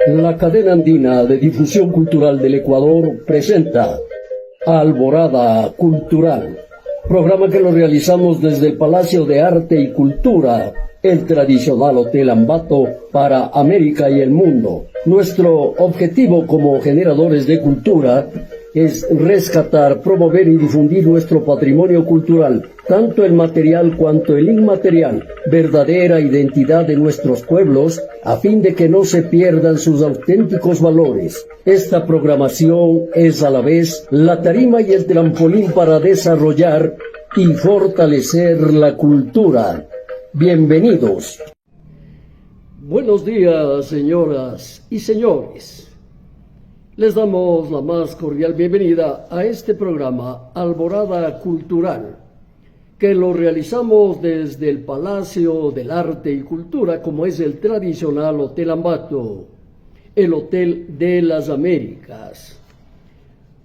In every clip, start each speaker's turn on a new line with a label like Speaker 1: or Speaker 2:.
Speaker 1: La cadena andina de difusión cultural del Ecuador presenta Alborada Cultural, programa que lo realizamos desde el Palacio de Arte y Cultura, el tradicional Hotel Ambato para América y el mundo. Nuestro objetivo como generadores de cultura es rescatar, promover y difundir nuestro patrimonio cultural, tanto el material cuanto el inmaterial, verdadera identidad de nuestros pueblos, a fin de que no se pierdan sus auténticos valores. Esta programación es a la vez la tarima y el trampolín para desarrollar y fortalecer la cultura. Bienvenidos. Buenos días, señoras y señores. Les damos la más cordial bienvenida a este programa Alborada Cultural, que lo realizamos desde el Palacio del Arte y Cultura, como es el tradicional Hotel Ambato, el Hotel de las Américas.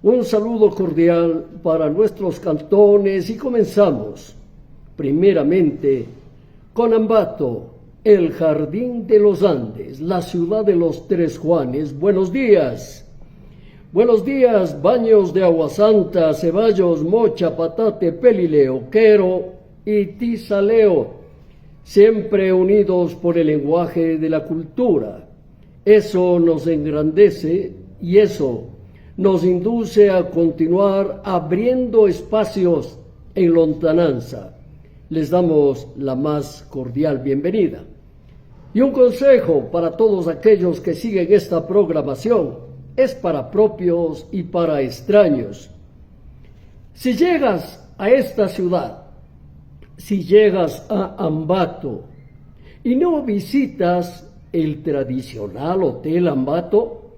Speaker 1: Un saludo cordial para nuestros cantones y comenzamos, primeramente, con Ambato, el Jardín de los Andes, la ciudad de los Tres Juanes. Buenos días. Buenos días, Baños de Agua Santa, Ceballos, Mocha, Patate, Pelileo, Quero y Tizaleo, siempre unidos por el lenguaje de la cultura. Eso nos engrandece y eso nos induce a continuar abriendo espacios en lontananza. Les damos la más cordial bienvenida. Y un consejo para todos aquellos que siguen esta programación. Es para propios y para extraños. Si llegas a esta ciudad, si llegas a Ambato y no visitas el tradicional Hotel Ambato,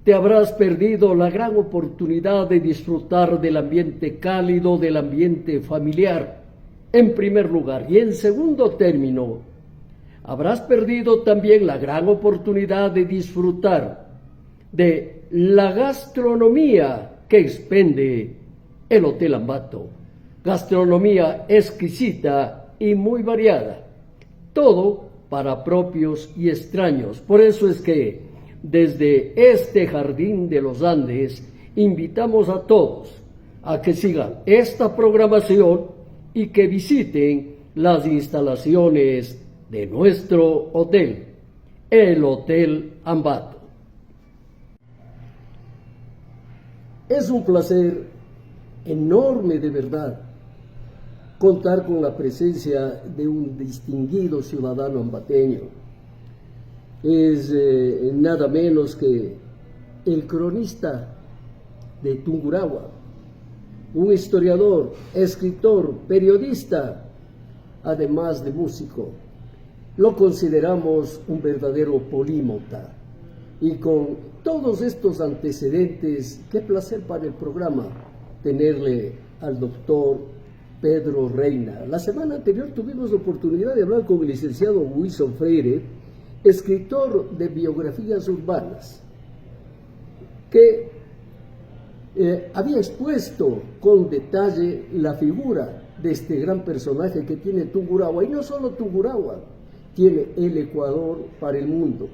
Speaker 1: te habrás perdido la gran oportunidad de disfrutar del ambiente cálido, del ambiente familiar, en primer lugar. Y en segundo término, habrás perdido también la gran oportunidad de disfrutar de la gastronomía que expende el Hotel Ambato. Gastronomía exquisita y muy variada. Todo para propios y extraños. Por eso es que desde este Jardín de los Andes invitamos a todos a que sigan esta programación y que visiten las instalaciones de nuestro hotel, el Hotel Ambato. Es un placer enorme, de verdad, contar con la presencia de un distinguido ciudadano ambateño. Es nada menos que el cronista de Tungurahua, un historiador, escritor, periodista, además de músico. Lo consideramos un verdadero polímota. Y con todos estos antecedentes, qué placer para el programa tenerle al doctor Pedro Reina. La semana anterior tuvimos la oportunidad de hablar con el licenciado Wilson Freire, escritor de biografías urbanas, que había expuesto con detalle la figura de este gran personaje que tiene Tungurahua, y no solo Tungurahua, tiene el Ecuador para el mundo.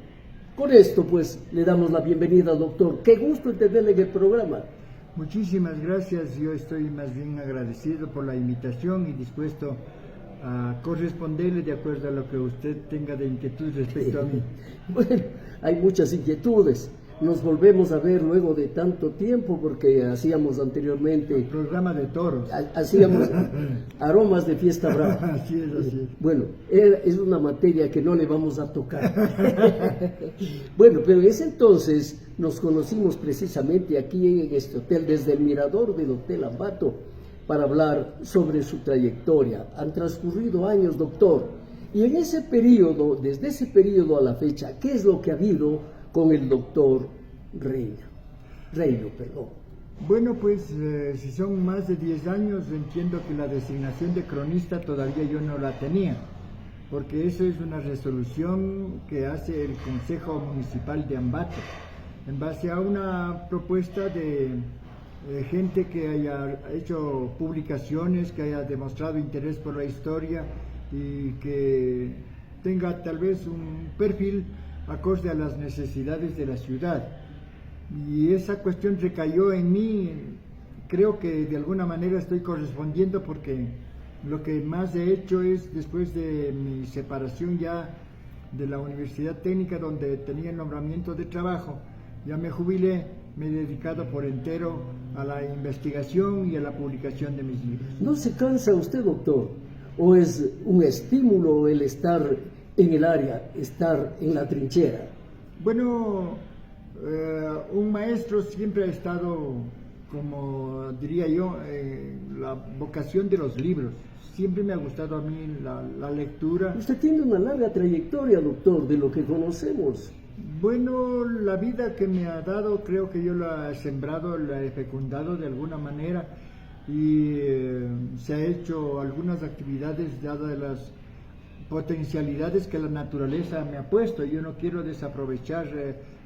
Speaker 1: Con esto, pues, le damos la bienvenida, doctor. Qué gusto tenerle en el programa.
Speaker 2: Muchísimas gracias. Yo estoy más bien agradecido por la invitación y dispuesto a corresponderle de acuerdo a lo que usted tenga de inquietud respecto a mí.
Speaker 1: Bueno, hay muchas inquietudes. Nos volvemos a ver luego de tanto tiempo porque hacíamos anteriormente...
Speaker 2: El programa de toros.
Speaker 1: Hacíamos aromas de fiesta brava.
Speaker 2: Así es, así es.
Speaker 1: Bueno, es una materia que no le vamos a tocar. Bueno, pero en ese entonces nos conocimos precisamente aquí en este hotel, desde el mirador del Hotel Ambato, para hablar sobre su trayectoria. Han transcurrido años, doctor. Y en ese periodo, desde ese periodo a la fecha, ¿qué es lo que ha habido con el doctor Reino?
Speaker 2: Bueno, pues si son más de 10 años, entiendo que la designación de cronista todavía yo no la tenía, porque eso es una resolución que hace el Consejo Municipal de Ambato, en base a una propuesta de gente que haya hecho publicaciones, que haya demostrado interés por la historia y que tenga tal vez un perfil acorde a las necesidades de la ciudad. Y esa cuestión recayó en mí. Creo que de alguna manera estoy correspondiendo, porque lo que más he hecho es, después de mi separación ya de la Universidad Técnica, donde tenía el nombramiento de trabajo, ya me jubilé, me he dedicado por entero a la investigación y a la publicación de mis libros.
Speaker 1: ¿No se cansa usted, doctor? ¿O es un estímulo el estar en el área, estar en la trinchera?
Speaker 2: Bueno, un maestro siempre ha estado, como diría yo, la vocación de los libros. Siempre me ha gustado a mí la lectura.
Speaker 1: Usted tiene una larga trayectoria, doctor, de lo que conocemos.
Speaker 2: Bueno, la vida que me ha dado, creo que yo la he sembrado, la he fecundado de alguna manera, y se ha hecho algunas actividades dadas las potencialidades que la naturaleza me ha puesto. Yo no quiero desaprovechar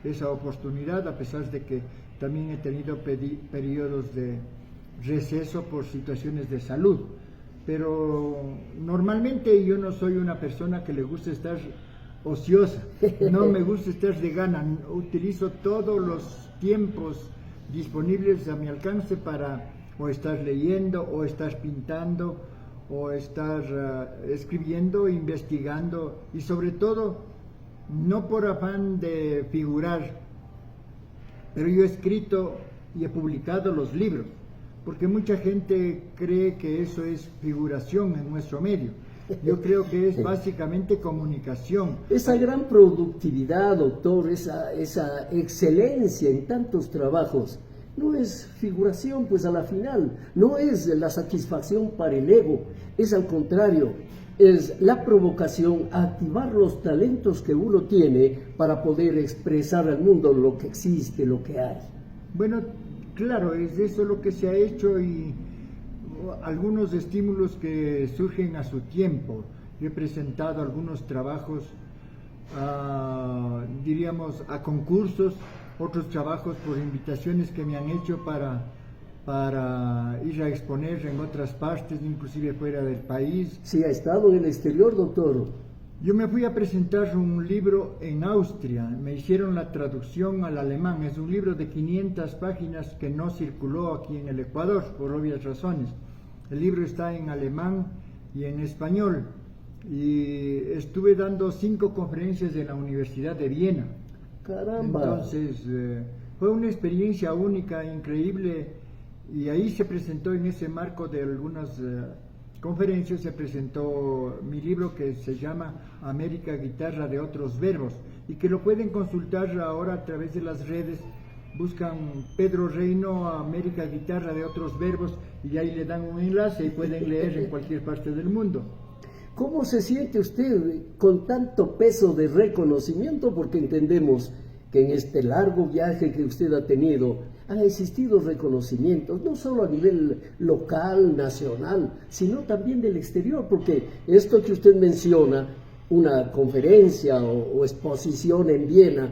Speaker 2: esa oportunidad, a pesar de que también he tenido periodos de receso por situaciones de salud. Pero normalmente yo no soy una persona que le gusta estar ociosa, no me gusta estar de gana. Utilizo todos los tiempos disponibles a mi alcance para o estar leyendo, o estar pintando, o estar escribiendo, investigando, y sobre todo, no por afán de figurar, pero yo he escrito y he publicado los libros, porque mucha gente cree que eso es figuración en nuestro medio. Yo creo que es básicamente comunicación.
Speaker 1: Esa gran productividad, doctor, esa excelencia en tantos trabajos, no es figuración, pues a la final, no es la satisfacción para el ego, es al contrario, es la provocación a activar los talentos que uno tiene para poder expresar al mundo lo que existe, lo que hay.
Speaker 2: Bueno, claro, es eso lo que se ha hecho, y algunos estímulos que surgen a su tiempo. Yo he presentado algunos trabajos, diríamos, a concursos, otros trabajos por invitaciones que me han hecho para ir a exponer en otras partes, inclusive fuera del país.
Speaker 1: Sí, ha estado en el exterior, doctor.
Speaker 2: Yo me fui a presentar un libro en Austria, me hicieron la traducción al alemán. Es un libro de 500 páginas que no circuló aquí en el Ecuador, por obvias razones. El libro está en alemán y en español, y estuve dando 5 conferencias en la Universidad de Viena.
Speaker 1: ¡Caramba!
Speaker 2: Entonces, fue una experiencia única, increíble, y ahí se presentó, en ese marco de algunas conferencias, se presentó mi libro, que se llama América, guitarra de otros verbos, y que lo pueden consultar ahora a través de las redes. Buscan Pedro Reino, América, guitarra de otros verbos, y ahí le dan un enlace y pueden leer en cualquier parte del mundo.
Speaker 1: ¿Cómo se siente usted con tanto peso de reconocimiento? Porque entendemos que en este largo viaje que usted ha tenido han existido reconocimientos, no solo a nivel local, nacional, sino también del exterior, porque esto que usted menciona, una conferencia o exposición en Viena,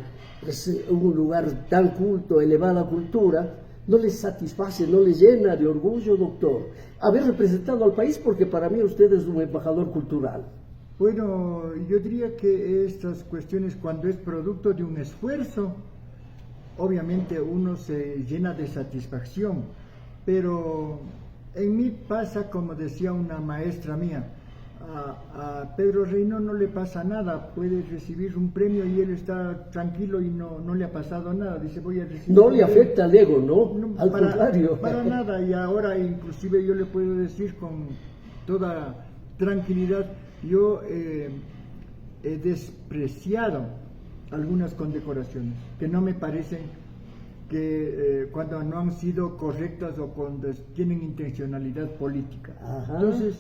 Speaker 1: es un lugar tan culto, elevada cultura, no les satisface, no les llena de orgullo, doctor, haber representado al país, porque para mí usted es un embajador cultural.
Speaker 2: Bueno, yo diría que estas cuestiones, cuando es producto de un esfuerzo, obviamente uno se llena de satisfacción, pero en mí pasa, como decía una maestra mía, a Pedro Reino no le pasa nada, puede recibir un premio y él está tranquilo y no le ha pasado nada. Dice, voy a recibir.
Speaker 1: No le afecta al ego, ¿no? Al contrario.
Speaker 2: Para nada, y ahora inclusive yo le puedo decir con toda tranquilidad, yo he despreciado algunas condecoraciones que no me parecen, que cuando no han sido correctas o cuando tienen intencionalidad política.
Speaker 1: Ajá.
Speaker 2: Entonces,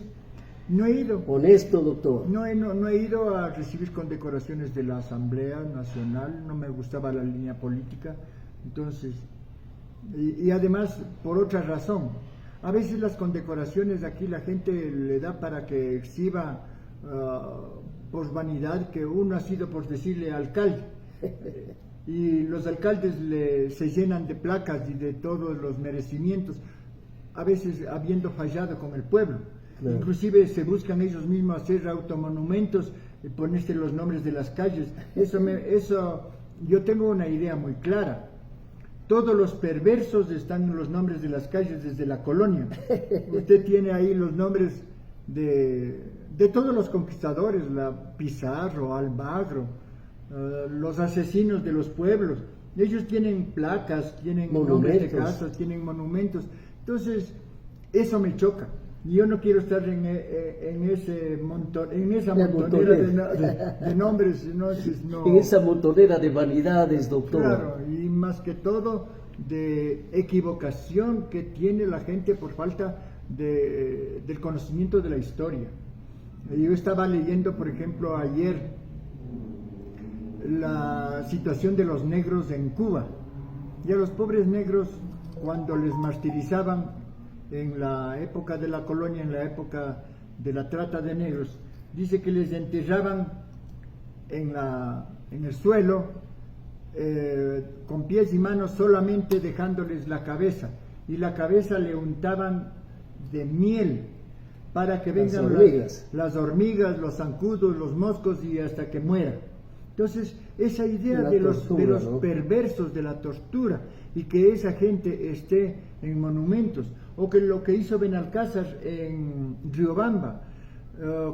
Speaker 2: no he ido.
Speaker 1: Honesto, doctor.
Speaker 2: No he ido a recibir condecoraciones de la Asamblea Nacional, no me gustaba la línea política. Entonces, y además, por otra razón, a veces las condecoraciones aquí la gente le da para que exhiba por vanidad que uno ha sido, por decirle, alcalde. y los alcaldes se llenan de placas y de todos los merecimientos, a veces habiendo fallado con el pueblo. Claro. Inclusive se buscan ellos mismos hacer automonumentos y ponerse los nombres de las calles. Eso yo tengo una idea muy clara. Todos los perversos están en los nombres de las calles desde la colonia. Usted tiene ahí los nombres de todos los conquistadores, Pizarro, Almagro, los asesinos de los pueblos. Ellos tienen placas, tienen nombres de casas, tienen monumentos. Entonces, eso me choca. Yo no quiero estar en esa montonera de nombres. No.
Speaker 1: En esa montonera de vanidades, doctor.
Speaker 2: Claro, y más que todo de equivocación que tiene la gente por falta del conocimiento de la historia. Yo estaba leyendo, por ejemplo, ayer la situación de los negros en Cuba. Y a los pobres negros, cuando les martirizaban en la época de la colonia, en la época de la trata de negros, dice que les enterraban en el suelo con pies y manos, solamente dejándoles la cabeza, y la cabeza le untaban de miel para que vengan las hormigas, los zancudos, los moscos, y hasta que muera. Entonces, esa idea de los perversos de la tortura, y que esa gente esté en monumentos, o que lo que hizo Benalcázar en Riobamba,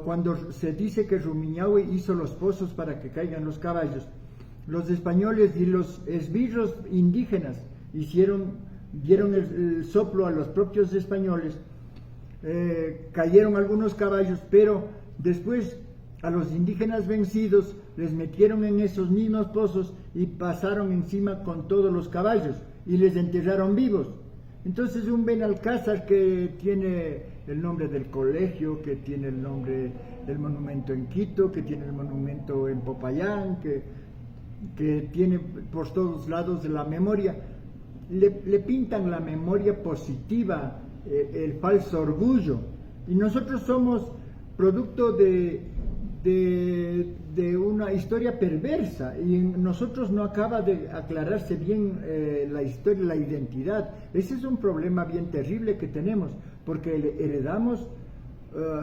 Speaker 2: cuando se dice que Rumiñahui hizo los pozos para que caigan los caballos, los españoles y los esbirros indígenas dieron el soplo a los propios españoles, cayeron algunos caballos, pero después a los indígenas vencidos les metieron en esos mismos pozos y pasaron encima con todos los caballos y les enterraron vivos. Entonces, un Benalcázar que tiene el nombre del colegio, que tiene el nombre del monumento en Quito, que tiene el monumento en Popayán, que tiene por todos lados de la memoria, le pintan la memoria positiva, el falso orgullo. Y nosotros somos producto de una historia perversa, y en nosotros no acaba de aclararse bien la historia, la identidad. Ese es un problema bien terrible que tenemos, porque heredamos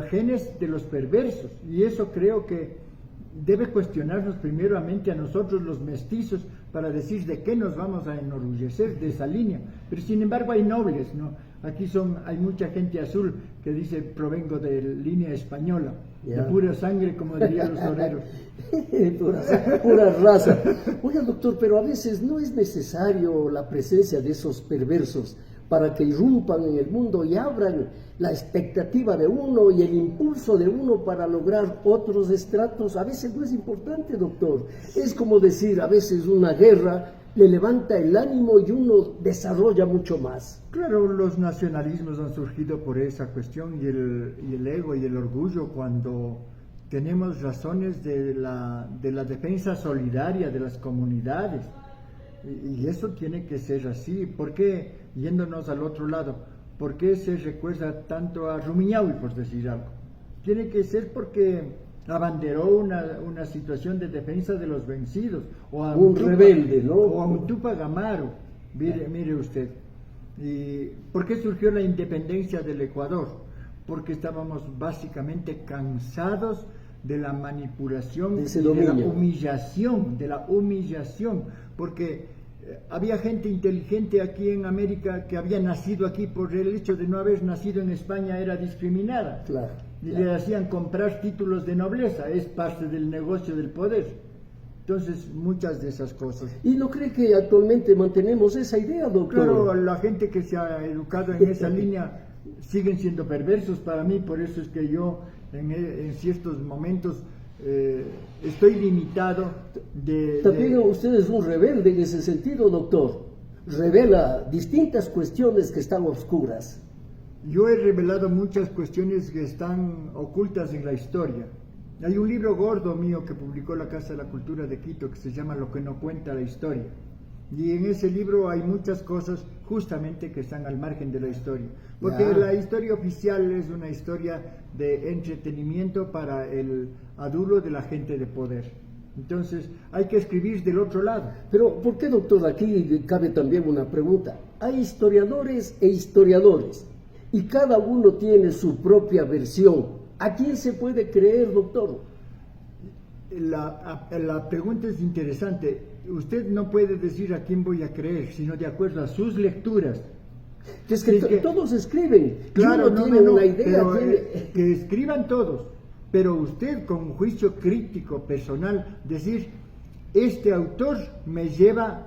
Speaker 2: genes de los perversos, y eso creo que debe cuestionarnos primeramente a nosotros los mestizos, para decir de qué nos vamos a enorgullecer de esa línea. Pero sin embargo hay nobles, ¿no? Aquí hay mucha gente azul que dice provengo de línea española, de pura sangre, como dirían los toreros.
Speaker 1: pura raza. Oiga, doctor, pero a veces no es necesario la presencia de esos perversos para que irrumpan en el mundo y abran la expectativa de uno y el impulso de uno para lograr otros estratos. A veces no es importante, doctor. Es como decir, a veces una guerra le levanta el ánimo y uno desarrolla mucho más.
Speaker 2: Claro, los nacionalismos han surgido por esa cuestión, y el ego y el orgullo, cuando tenemos razones de la defensa solidaria de las comunidades. Y eso tiene que ser así. ¿Por qué, yéndonos al otro lado, por qué se recuerda tanto a Rumiñahui, por decir algo? Tiene que ser porque abanderó una situación de defensa de los vencidos, o a
Speaker 1: un rebelde, ¿no?
Speaker 2: O a un Túpac Amaru, mire usted. ¿Y por qué surgió la independencia del Ecuador? Porque estábamos básicamente cansados de la manipulación, de la humillación, porque había gente inteligente aquí en América que había nacido aquí, por el hecho de no haber nacido en España era discriminada.
Speaker 1: Claro.
Speaker 2: Y le hacían comprar títulos de nobleza, es parte del negocio del poder. Entonces, muchas de esas cosas.
Speaker 1: ¿Y no cree que actualmente mantenemos esa idea, doctor?
Speaker 2: Claro, la gente que se ha educado en esa línea siguen siendo perversos para mí, por eso es que yo en ciertos momentos estoy limitado
Speaker 1: También usted es un rebelde en ese sentido, doctor. Revela distintas cuestiones que están oscuras.
Speaker 2: Yo he revelado muchas cuestiones que están ocultas en la historia. Hay un libro gordo mío que publicó la Casa de la Cultura de Quito que se llama Lo que no cuenta la historia. Y en ese libro hay muchas cosas justamente que están al margen de la historia. Porque la historia oficial es una historia de entretenimiento para el adulo de la gente de poder. Entonces hay que escribir del otro lado.
Speaker 1: Pero, ¿por qué, doctor? Aquí cabe también una pregunta. Hay historiadores e historiadores, y cada uno tiene su propia versión. ¿A quién se puede creer, doctor?
Speaker 2: La pregunta es interesante. Usted no puede decir a quién voy a creer, sino de acuerdo a sus lecturas.
Speaker 1: Es que todos escriben.
Speaker 2: Claro,
Speaker 1: uno tiene una idea.
Speaker 2: pero, que escriban todos, pero usted con un juicio crítico personal decir, este autor me lleva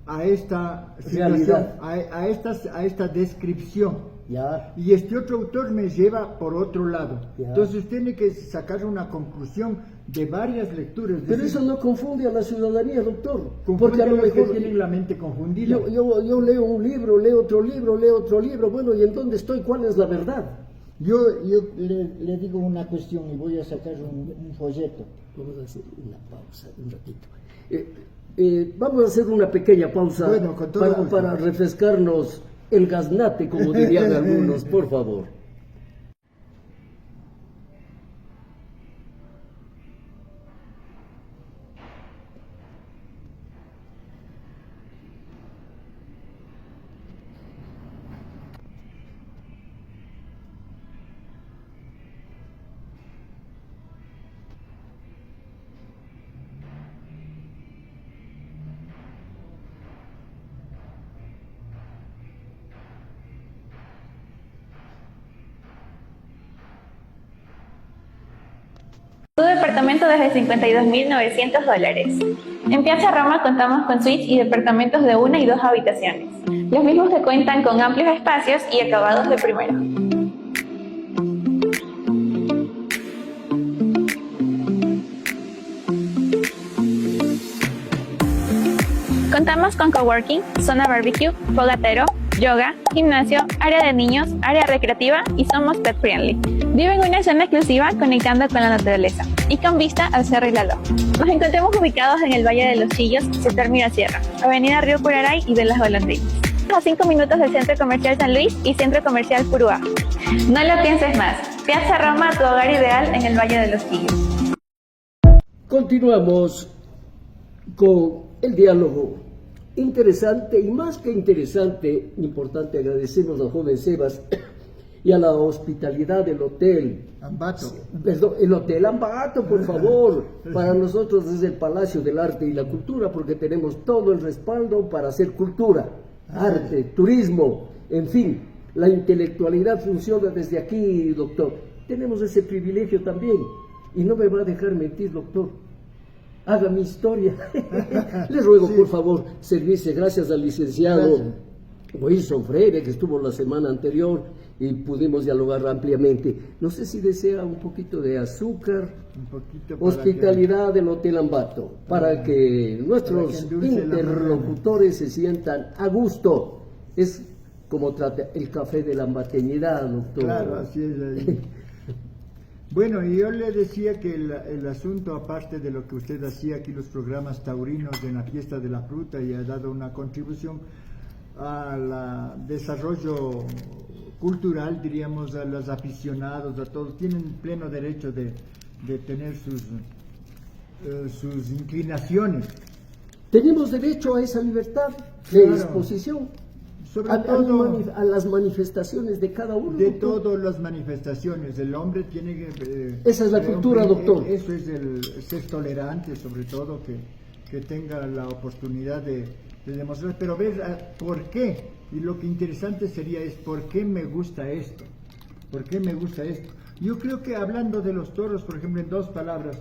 Speaker 2: a esta situación, a esta descripción.
Speaker 1: Ya.
Speaker 2: Y este otro autor me lleva por otro lado.
Speaker 1: Ya.
Speaker 2: Entonces tiene que sacar una conclusión de varias lecturas.
Speaker 1: Pero eso no confunde a la ciudadanía, doctor.
Speaker 2: Porque a lo mejor
Speaker 1: que
Speaker 2: tienen la mente confundida.
Speaker 1: Yo leo un libro, leo otro libro, bueno, ¿y en dónde estoy? ¿Cuál es la verdad?
Speaker 3: Yo le digo una cuestión y voy a sacar un folleto.
Speaker 1: Vamos a hacer una pausa un ratito. Vamos a hacer una pequeña pausa,
Speaker 2: bueno,
Speaker 1: para refrescarnos el gaznate, como dirían algunos, por favor.
Speaker 4: Tu departamento desde $52.900. En Piazza Roma contamos con suites y departamentos de 1 y 2 habitaciones, los mismos que cuentan con amplios espacios y acabados de primera. Contamos con coworking, zona barbecue, fogatero, yoga, gimnasio, área de niños, área recreativa y somos pet friendly. Vive en una zona exclusiva conectando con la naturaleza y con vista al Cerro Ilaló. Nos encontramos ubicados en el Valle de los Chillos, sector Mirasierra, Avenida Río Curaray y de las Golondrinas. A 5 minutos del Centro Comercial San Luis y Centro Comercial Purúa. No lo pienses más. Piazza Roma, tu hogar ideal en el Valle de los Chillos.
Speaker 1: Continuamos con el diálogo. Interesante, y más que interesante, importante, agradecemos al joven Sebas y a la hospitalidad del hotel
Speaker 2: Ambato.
Speaker 1: Perdón, el Hotel Ambato, por favor. Para nosotros es el Palacio del Arte y la Cultura, porque tenemos todo el respaldo para hacer cultura, arte, turismo, en fin, la intelectualidad funciona desde aquí, doctor. Tenemos ese privilegio también, y no me va a dejar mentir, doctor. Haga mi historia. Le ruego, por favor, servirse. Gracias al licenciado Wilson Freire, que estuvo la semana anterior y pudimos dialogar ampliamente. No sé si desea un poquito de azúcar.
Speaker 2: Un poquito.
Speaker 1: Hospitalidad del Hotel Ambato, para que nuestros interlocutores se sientan a gusto. Es como trata el café de la ambateñidad, doctor.
Speaker 2: Claro, así es. Bueno, y yo le decía que el asunto, aparte de lo que usted hacía aquí, los programas taurinos en la fiesta de la fruta, y ha dado una contribución al desarrollo cultural, diríamos, a los aficionados, a todos, tienen pleno derecho de tener sus inclinaciones.
Speaker 1: Tenemos derecho a esa libertad de exposición.
Speaker 2: Sobre todo
Speaker 1: a las manifestaciones de cada uno.
Speaker 2: De todas las manifestaciones, el hombre tiene que...
Speaker 1: esa es la cultura, doctor.
Speaker 2: Eso es el ser tolerante, sobre todo, que tenga la oportunidad de demostrar. Pero ver por qué, y lo que interesante sería es por qué me gusta esto. ¿Por qué me gusta esto? Yo creo que hablando de los toros, por ejemplo, en 2 palabras,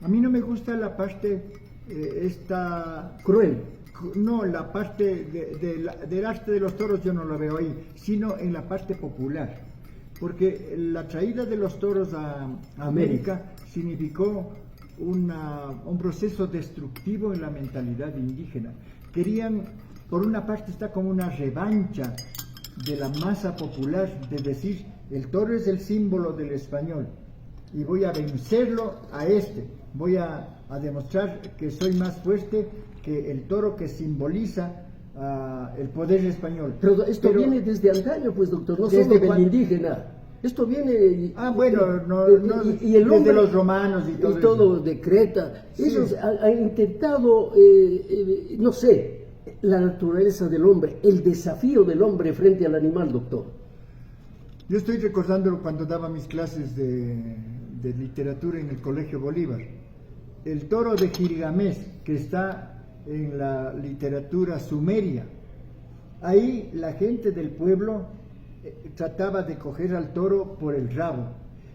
Speaker 2: a mí no me gusta la parte esta...
Speaker 1: cruel.
Speaker 2: No, la parte del arte de los toros yo no la veo ahí, sino en la parte popular, porque la traída de los toros a América significó un proceso destructivo en la mentalidad indígena. Querían, por una parte, está como una revancha de la masa popular, de decir, el toro es el símbolo del español, y voy a vencerlo a voy a demostrar que soy más fuerte que el toro que simboliza el poder español.
Speaker 1: Pero esto viene desde antaño, pues, doctor, no solo del indígena. Esto viene...
Speaker 2: Bueno,
Speaker 1: y el hombre,
Speaker 2: desde los romanos y todo,
Speaker 1: todo decreta.
Speaker 2: Sí.
Speaker 1: Ellos han intentado, no sé, la naturaleza del hombre, el desafío del hombre frente al animal, doctor.
Speaker 2: Yo estoy recordando cuando daba mis clases de literatura en el Colegio Bolívar. El toro de Gilgamesh, que está en la literatura sumeria. Ahí la gente del pueblo trataba de coger al toro por el rabo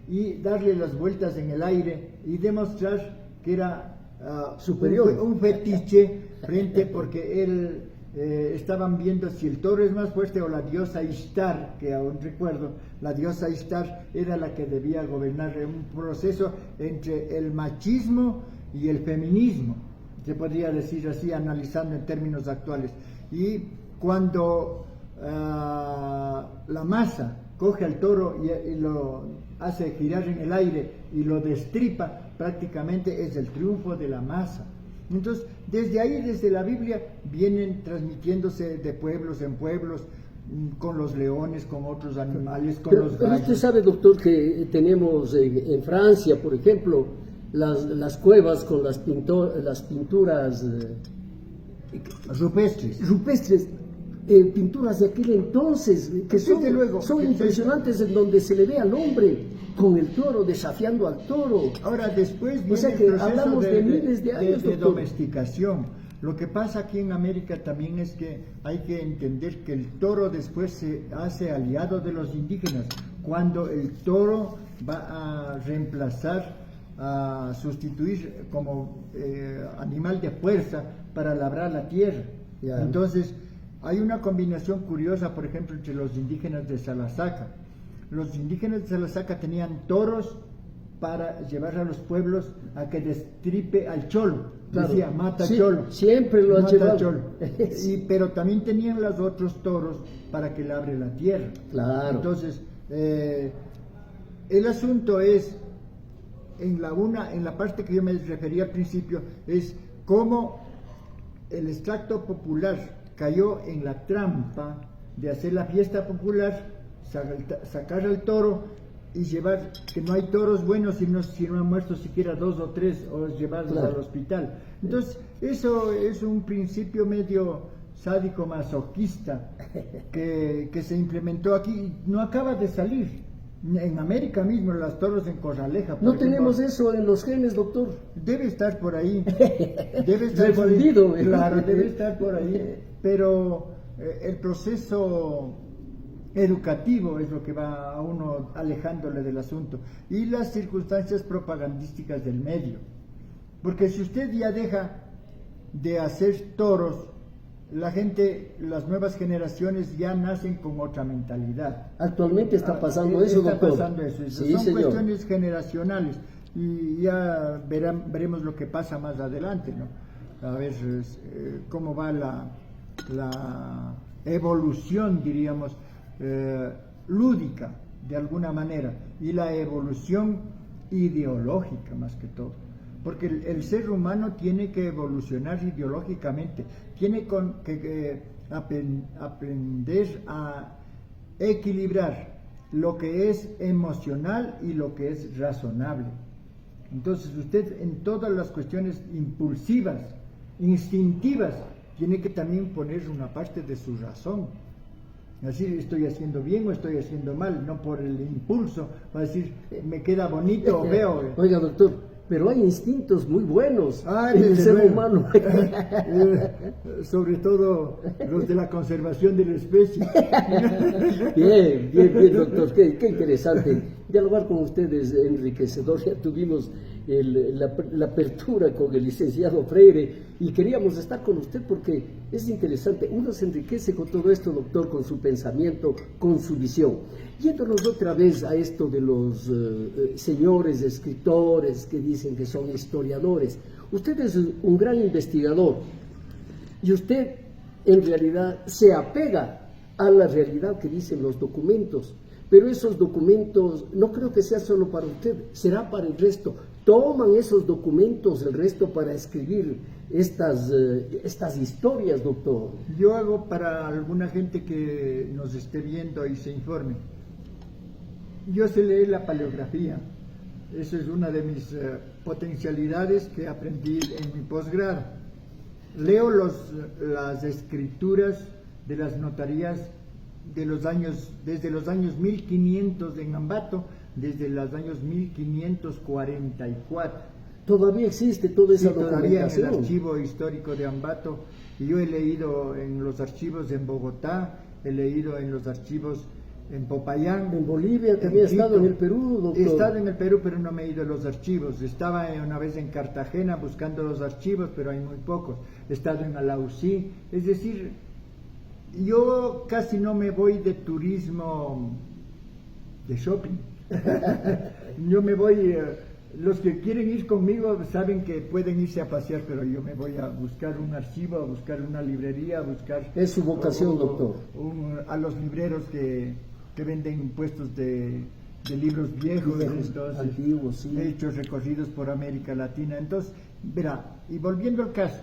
Speaker 2: y darle las vueltas en el aire y demostrar que era
Speaker 1: superior,
Speaker 2: un fetiche frente, porque él estaban viendo si el toro es más fuerte o la diosa Ishtar, que aún recuerdo, la diosa Ishtar era la que debía gobernar un proceso entre el machismo y el feminismo, se podría decir así, analizando en términos actuales. Y cuando la masa coge al toro y lo hace girar en el aire y lo destripa, prácticamente es el triunfo de la masa. Entonces, desde ahí, desde la Biblia, vienen transmitiéndose de pueblos en pueblos, con los leones, con otros animales, con los
Speaker 1: pero
Speaker 2: gallos.
Speaker 1: usted sabe, doctor, que tenemos en Francia, por ejemplo, las cuevas con las pinturas rupestres, pinturas de aquel entonces, que
Speaker 2: Sí, desde luego.
Speaker 1: son impresionantes, en donde se le ve al hombre con el toro, desafiando al toro.
Speaker 2: Ahora, después viene
Speaker 1: O sea
Speaker 2: el
Speaker 1: que
Speaker 2: proceso
Speaker 1: hablamos de miles de años,
Speaker 2: de
Speaker 1: doctor.
Speaker 2: domesticación. Lo que pasa aquí en América también es que hay que entender que el toro después se hace aliado de los indígenas, cuando el toro va a reemplazar, a sustituir como animal de fuerza para labrar la tierra.
Speaker 1: Ya.
Speaker 2: Entonces, hay una combinación curiosa, por ejemplo, entre los indígenas de Salasaca. Los indígenas de Salasaca tenían toros para llevar a los pueblos a que destripe al cholo.
Speaker 1: Claro.
Speaker 2: Decía, mata
Speaker 1: Sí,
Speaker 2: cholo.
Speaker 1: siempre lo han
Speaker 2: mata
Speaker 1: llevado.
Speaker 2: cholo. Pero también tenían los otros toros para que labre la tierra.
Speaker 1: Claro.
Speaker 2: Entonces, el asunto es, en la parte que yo me refería al principio, es cómo el extracto popular cayó en la trampa de hacer la fiesta popular, sacar al toro y llevar, que no hay toros buenos si no han muerto siquiera 2 o 3, o llevarlos
Speaker 1: Claro.
Speaker 2: al hospital. Entonces, eso es un principio medio sádico masoquista que se implementó aquí y no acaba de salir. En América mismo, los toros en Corraleja, por
Speaker 1: No
Speaker 2: ejemplo,
Speaker 1: tenemos eso en los genes, doctor.
Speaker 2: debe estar por ahí, debe estar por ahí,
Speaker 1: Refundido, ¿eh?
Speaker 2: claro, debe estar por ahí, pero el proceso educativo es lo que va a uno alejándole del asunto, y las circunstancias propagandísticas del medio, porque si usted ya deja de hacer toros, la gente, las nuevas generaciones ya nacen con otra mentalidad.
Speaker 1: Actualmente está pasando eso,
Speaker 2: Está
Speaker 1: doctor.
Speaker 2: pasando eso.
Speaker 1: Sí,
Speaker 2: Son
Speaker 1: señor.
Speaker 2: cuestiones generacionales y ya veremos lo que pasa más adelante, ¿no? A ver cómo va la evolución, diríamos, lúdica, de alguna manera, y la evolución ideológica más que todo. Porque el ser humano tiene que evolucionar ideológicamente, tiene que aprender a equilibrar lo que es emocional y lo que es razonable. Entonces usted, en todas las cuestiones impulsivas, instintivas, tiene que también poner una parte de su razón. Así, estoy haciendo bien o estoy haciendo mal, no por el impulso, para decir, me queda bonito o feo.
Speaker 1: Oiga, doctor, pero hay instintos muy buenos en el
Speaker 2: desde
Speaker 1: ser
Speaker 2: luego.
Speaker 1: humano.
Speaker 2: Sobre todo los de la conservación de la especie.
Speaker 1: Bien, doctor, qué interesante. Dialogar con ustedes, enriquecedor. Ya tuvimos la apertura con el licenciado Freire y queríamos estar con usted porque es interesante. Uno se enriquece con todo esto, doctor, con su pensamiento, con su visión. Yéndonos otra vez a esto de los señores escritores que dicen que son historiadores. Usted es un gran investigador y usted en realidad se apega a la realidad que dicen los documentos, pero esos documentos no creo que sea solo para usted, será para el resto. Toman esos documentos el resto para escribir estas historias, doctor.
Speaker 2: Yo hago para alguna gente que nos esté viendo y se informe. Yo sé leer la paleografía. Eso es una de mis potencialidades que aprendí en mi posgrado. Leo las escrituras de las notarías desde los años 1500 en Ambato, desde los años 1544.
Speaker 1: Todavía existe toda esa
Speaker 2: Todavía en el
Speaker 1: documentación.
Speaker 2: archivo histórico de Ambato, y yo he leído en los archivos en Bogotá, he leído en los archivos en Popayán.
Speaker 1: En Bolivia,
Speaker 2: en
Speaker 1: también he
Speaker 2: Quito.
Speaker 1: estado en el Perú, doctor.
Speaker 2: He estado en el Perú, pero no me he ido a los archivos. Estaba una vez en Cartagena buscando los archivos, pero hay muy pocos. He estado en Alausí. Es decir, yo casi no me voy de turismo de shopping. Yo me voy, los que quieren ir conmigo saben que pueden irse a pasear, pero yo me voy a buscar un archivo, a buscar una librería, a buscar...
Speaker 1: Es su vocación, doctor.
Speaker 2: A los libreros que venden puestos de libros viejos, entonces,
Speaker 1: antiguos, sí.
Speaker 2: he hecho recorridos por América Latina. Entonces, verá, y volviendo al caso,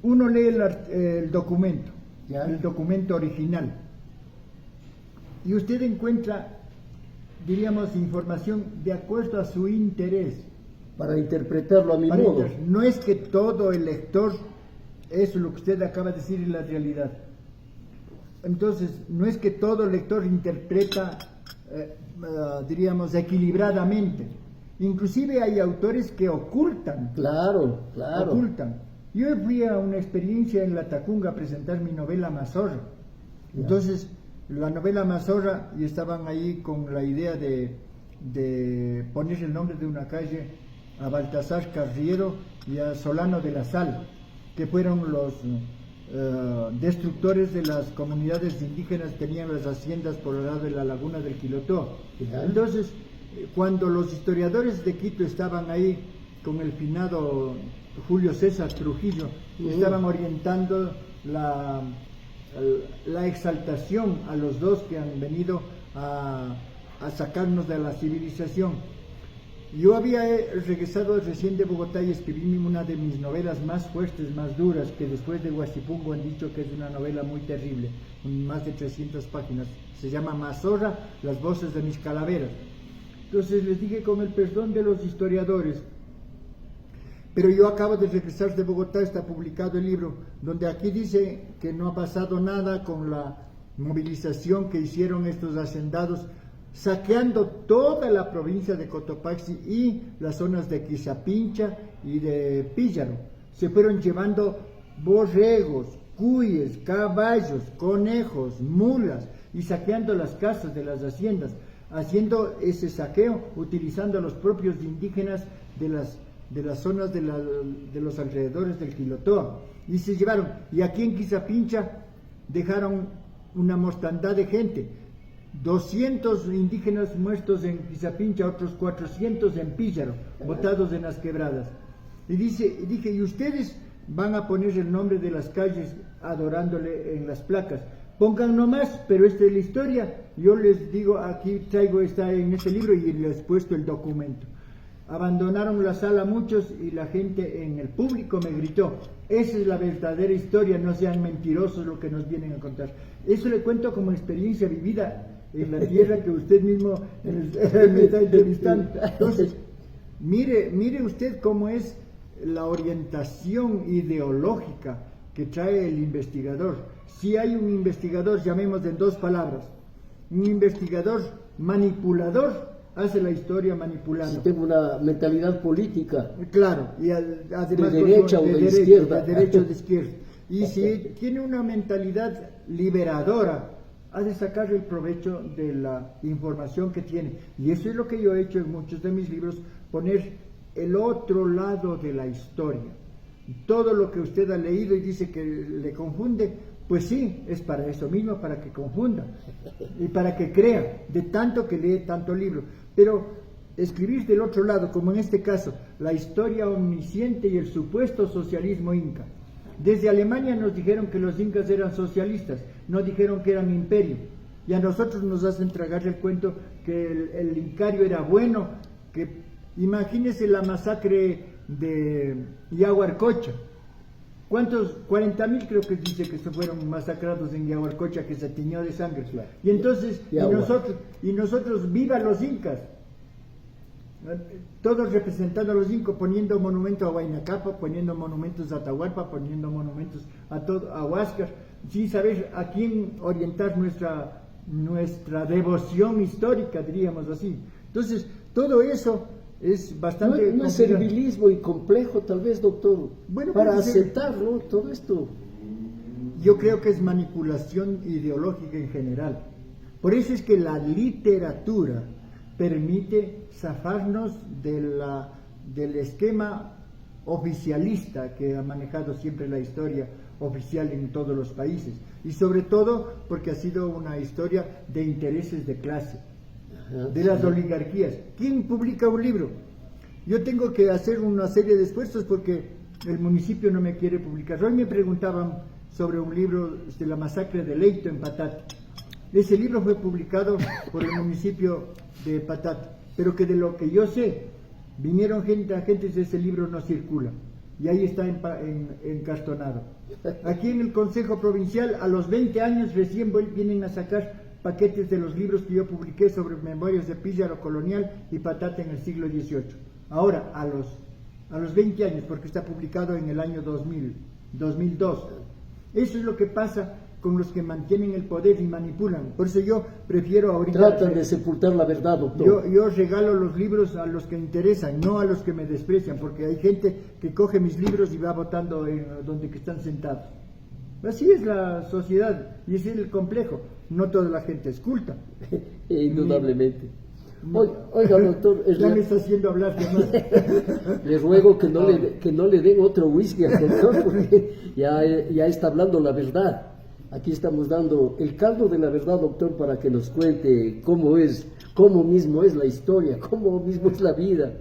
Speaker 2: uno lee el documento,
Speaker 1: ¿Ya?
Speaker 2: el documento original, y usted encuentra, diríamos, información de acuerdo a su interés.
Speaker 1: Para interpretarlo a mi modo.
Speaker 2: No es que todo el lector, eso lo que usted acaba de decir, es la realidad. Entonces, no es que todo lector interpreta, diríamos, equilibradamente. Inclusive hay autores que ocultan.
Speaker 1: Claro.
Speaker 2: Ocultan. Yo fui a una experiencia en La Tacunga a presentar mi novela Mazorra. Entonces, la novela Mazorra, y estaban ahí con la idea de poner el nombre de una calle a Baltasar Carriero y a Solano de la Sal, que fueron los destructores de las comunidades indígenas, tenían las haciendas por el lado de la laguna del Quilotó.
Speaker 1: Ya.
Speaker 2: Entonces, cuando los historiadores de Quito estaban ahí con el finado Julio César Trujillo, estaban orientando la exaltación a los dos que han venido a sacarnos de la civilización. Yo había regresado recién de Bogotá y escribí una de mis novelas más fuertes, más duras, que después de Huasipungo han dicho que es una novela muy terrible, con más de 300 páginas. Se llama Mazorra, las voces de mis calaveras. Entonces les dije, con el perdón de los historiadores, pero yo acabo de regresar de Bogotá, está publicado el libro, donde aquí dice que no ha pasado nada con la movilización que hicieron estos hacendados, saqueando toda la provincia de Cotopaxi y las zonas de Quizapincha y de Píllaro. Se fueron llevando borregos, cuyes, caballos, conejos, mulas, y saqueando las casas de las haciendas, haciendo ese saqueo, utilizando a los propios indígenas de las zonas de los alrededores del Quilotó, y se llevaron, y aquí en Quizapincha dejaron una mortandad de gente, 200 indígenas muertos en Quizapincha, otros 400 en Píllaro, botados en las quebradas. Y dije, y ustedes van a poner el nombre de las calles adorándole en las placas, pongan nomás, pero esta es la historia. Yo les digo, aquí traigo, está en este libro, y les he puesto el documento. Abandonaron la sala muchos y la gente en el público me gritó, esa es la verdadera historia, no sean mentirosos lo que nos vienen a contar. Eso le cuento como experiencia vivida en la tierra que usted mismo me está entrevistando. Entonces, mire usted cómo es la orientación ideológica que trae el investigador. Si hay un investigador, llamemos en dos palabras, un investigador manipulador, hace la historia manipulando.
Speaker 1: Si tengo una mentalidad política.
Speaker 2: Claro, y además
Speaker 1: de derecha o de izquierda.
Speaker 2: De derecha o de izquierda. Y si tiene una mentalidad liberadora, ha de sacar el provecho de la información que tiene. Y eso es lo que yo he hecho en muchos de mis libros, poner el otro lado de la historia. Todo lo que usted ha leído y dice que le confunde, pues sí, es para eso mismo, para que confunda y para que crea, de tanto que lee tanto libro. Pero escribir del otro lado, como en este caso, la historia omnisciente y el supuesto socialismo inca. Desde Alemania nos dijeron que los incas eran socialistas, no dijeron que eran imperio. Y a nosotros nos hacen tragar el cuento que el incario era bueno, que imagínese la masacre de Yaguarcocha. ¿Cuántos? 40.000 creo que dice que se fueron masacrados en Yaguarcocha, que se tiñó de sangre.
Speaker 1: Claro.
Speaker 2: Y entonces, y nosotros, viva los incas. Todos representando a los incas, poniendo monumentos a Huayna Cápac, poniendo monumentos a Atahualpa, poniendo monumentos a Huáscar, sin saber a quién orientar nuestra devoción histórica, diríamos así. Entonces, todo eso es bastante...
Speaker 1: No es servilismo y complejo, tal vez, doctor,
Speaker 2: bueno,
Speaker 1: para aceptarlo, todo esto.
Speaker 2: Yo creo que es manipulación ideológica en general. Por eso es que la literatura permite zafarnos del esquema oficialista que ha manejado siempre la historia oficial en todos los países, y sobre todo porque ha sido una historia de intereses de clase, de las oligarquías. ¿Quién publica un libro? Yo tengo que hacer una serie de esfuerzos porque el municipio no me quiere publicar. Hoy me preguntaban sobre un libro de la masacre de Leito en Patat. Ese libro fue publicado por el municipio de Patat, pero que de lo que yo sé, vinieron agentes de ese libro no circula, y ahí está encartonado. Aquí en el Consejo Provincial, a los 20 años recién vienen a sacar paquetes de los libros que yo publiqué sobre memorias de Píllaro colonial y Patata en el siglo XVIII. Ahora, a los 20 años, porque está publicado en el año 2002. Eso es lo que pasa con los que mantienen el poder y manipulan. Por eso yo prefiero ahorita...
Speaker 1: Tratan de sepultar la verdad, doctor.
Speaker 2: Yo regalo los libros a los que interesan, no a los que me desprecian, porque hay gente que coge mis libros y va votando donde que están sentados. Así es la sociedad, y ese es el complejo. No toda la gente es culta.
Speaker 1: Indudablemente. Oiga, doctor...
Speaker 2: Ya me está haciendo hablar de más.
Speaker 1: Le ruego que no le den otro whisky al doctor, porque ya está hablando la verdad. Aquí estamos dando el caldo de la verdad, doctor, para que nos cuente cómo mismo es la historia, cómo mismo es la vida.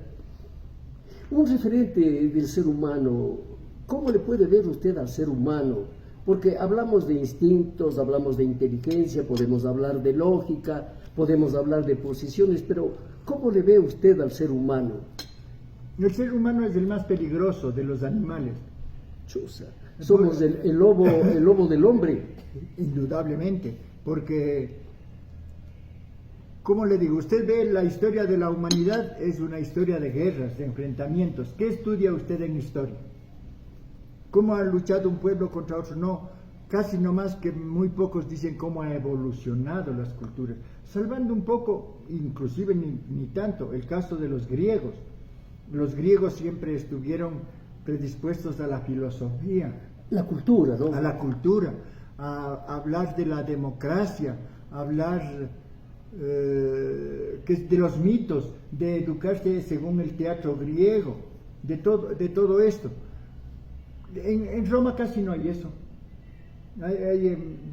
Speaker 1: Un referente del ser humano, ¿cómo le puede ver usted al ser humano? Porque hablamos de instintos, hablamos de inteligencia, podemos hablar de lógica, podemos hablar de posiciones, pero ¿cómo le ve usted al ser humano?
Speaker 2: El ser humano es el más peligroso de los animales.
Speaker 1: Chusa. Somos el lobo del hombre.
Speaker 2: Indudablemente, porque, ¿cómo le digo? Usted ve la historia de la humanidad, es una historia de guerras, de enfrentamientos. ¿Qué estudia usted en historia? ¿Cómo ha luchado un pueblo contra otro? No, casi no más que muy pocos dicen cómo ha evolucionado las culturas, salvando un poco, inclusive ni tanto, el caso de los griegos. Los griegos siempre estuvieron predispuestos a la filosofía,
Speaker 1: la cultura, ¿no?
Speaker 2: A la cultura, a hablar de la democracia, a hablar de los mitos, de educarse según el teatro griego, de todo esto. En Roma casi no hay eso.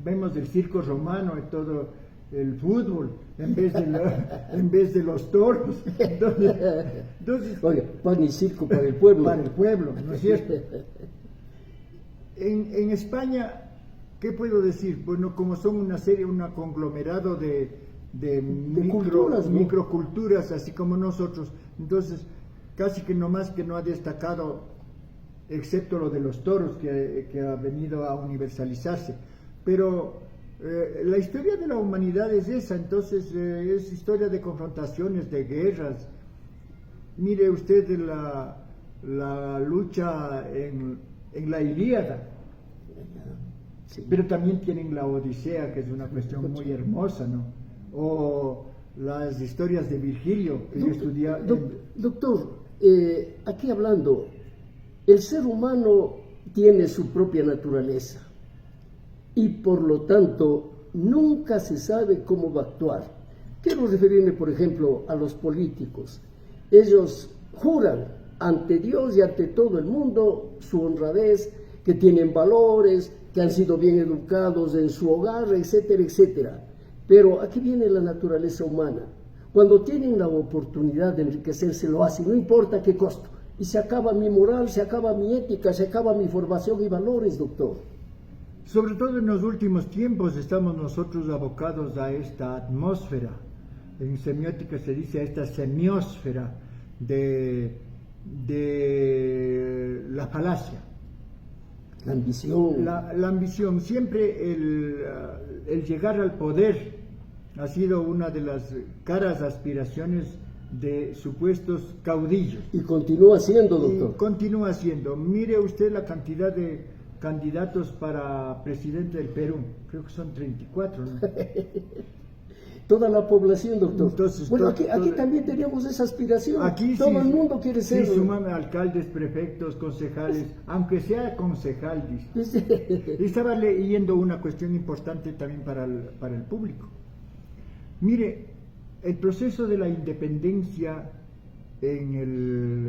Speaker 2: Vemos el circo romano y todo el fútbol en vez de los toros. Entonces,
Speaker 1: oiga, pan y circo para el pueblo.
Speaker 2: Para el pueblo, ¿no es cierto? En España, ¿qué puedo decir? Bueno, como son un conglomerado de
Speaker 1: culturas, ¿no?
Speaker 2: Microculturas, así como nosotros, entonces casi que no más que no ha destacado, excepto lo de los toros que ha venido a universalizarse. Pero la historia de la humanidad es esa, entonces es historia de confrontaciones, de guerras. Mire usted la lucha en la Ilíada, sí. Pero también tienen la Odisea, que es una cuestión muy hermosa, ¿no? O las historias de Virgilio, que yo estudié.
Speaker 1: Doctor, aquí hablando, el ser humano tiene su propia naturaleza y por lo tanto nunca se sabe cómo va a actuar. Quiero referirme, por ejemplo, a los políticos. Ellos juran ante Dios y ante todo el mundo su honradez, que tienen valores, que han sido bien educados en su hogar, etcétera, etcétera. Pero aquí viene la naturaleza humana. Cuando tienen la oportunidad de enriquecerse, lo hacen, no importa qué costo. Y se acaba mi moral, se acaba mi ética, se acaba mi formación y valores, doctor.
Speaker 2: Sobre todo en los últimos tiempos estamos nosotros abocados a esta atmósfera. En semiótica se dice a esta semiósfera de la falacia.
Speaker 1: La ambición.
Speaker 2: La ambición, siempre el llegar al poder ha sido una de las caras aspiraciones de supuestos caudillos.
Speaker 1: Y continúa siendo,
Speaker 2: Y
Speaker 1: doctor.
Speaker 2: continúa siendo. Mire usted la cantidad de candidatos para presidente del Perú. Creo que son 34, ¿no?
Speaker 1: Toda la población, doctor.
Speaker 2: Entonces,
Speaker 1: bueno,
Speaker 2: todo-
Speaker 1: aquí
Speaker 2: todo-
Speaker 1: también teníamos esa aspiración.
Speaker 2: Aquí
Speaker 1: Todo
Speaker 2: sí,
Speaker 1: el mundo quiere ser.
Speaker 2: Sí, suman alcaldes, prefectos, concejales, aunque sea concejal, dice. Y estaba leyendo una cuestión importante también para el público. Mire, el proceso de la independencia en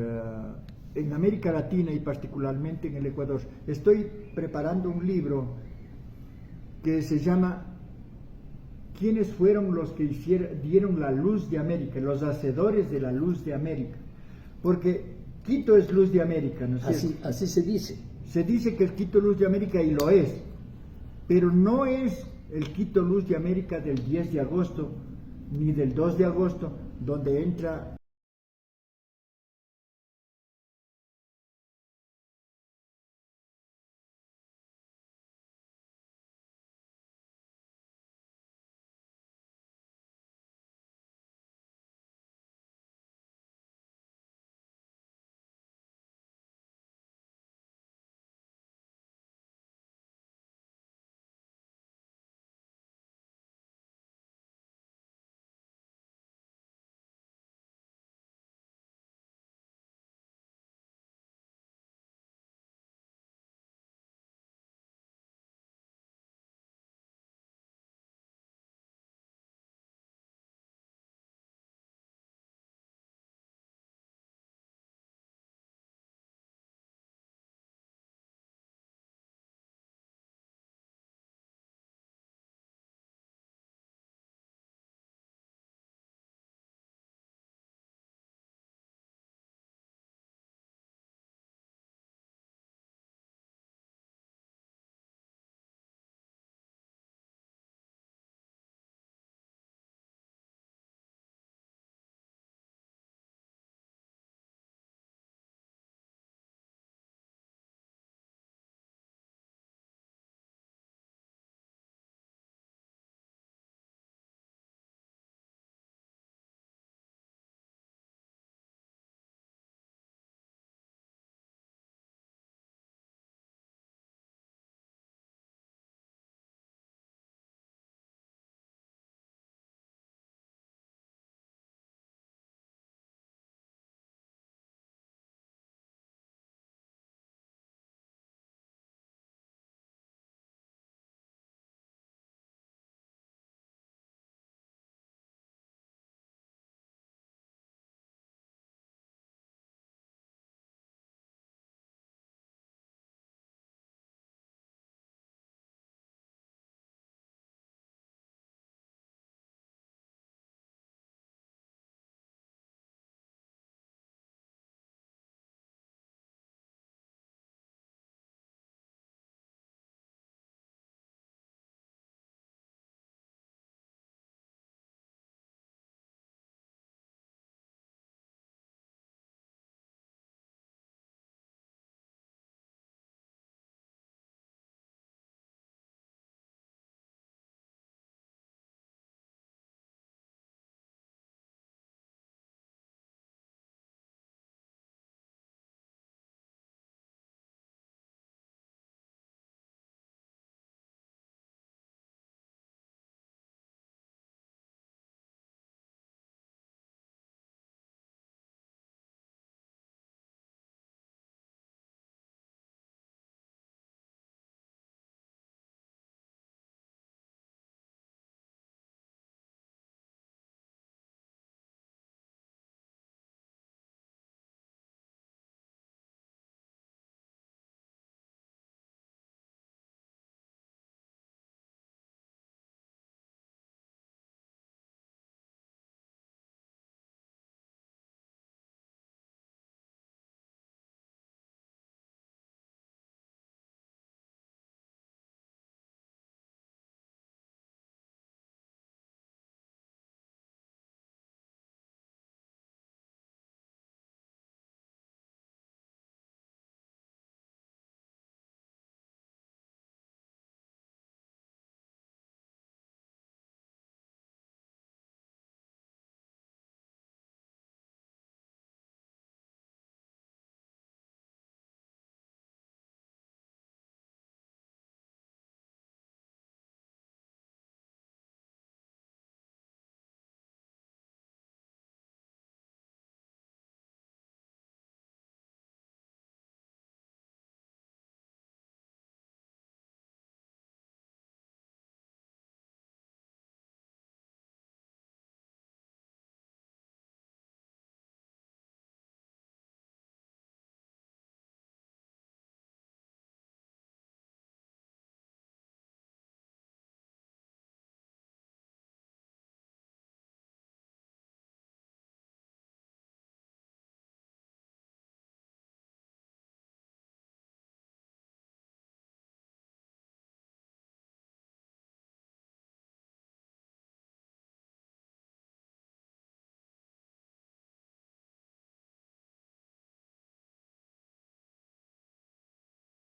Speaker 2: América Latina y particularmente en el Ecuador. Estoy preparando un libro que se llama ¿Quiénes fueron los que dieron la luz de América? Los hacedores de la luz de América. Porque Quito es luz de América, ¿no es cierto?
Speaker 1: Así se dice.
Speaker 2: Se dice que el Quito luz de América y lo es, pero no es el Quito luz de América del 10 de agosto ni del 2 de agosto, donde entra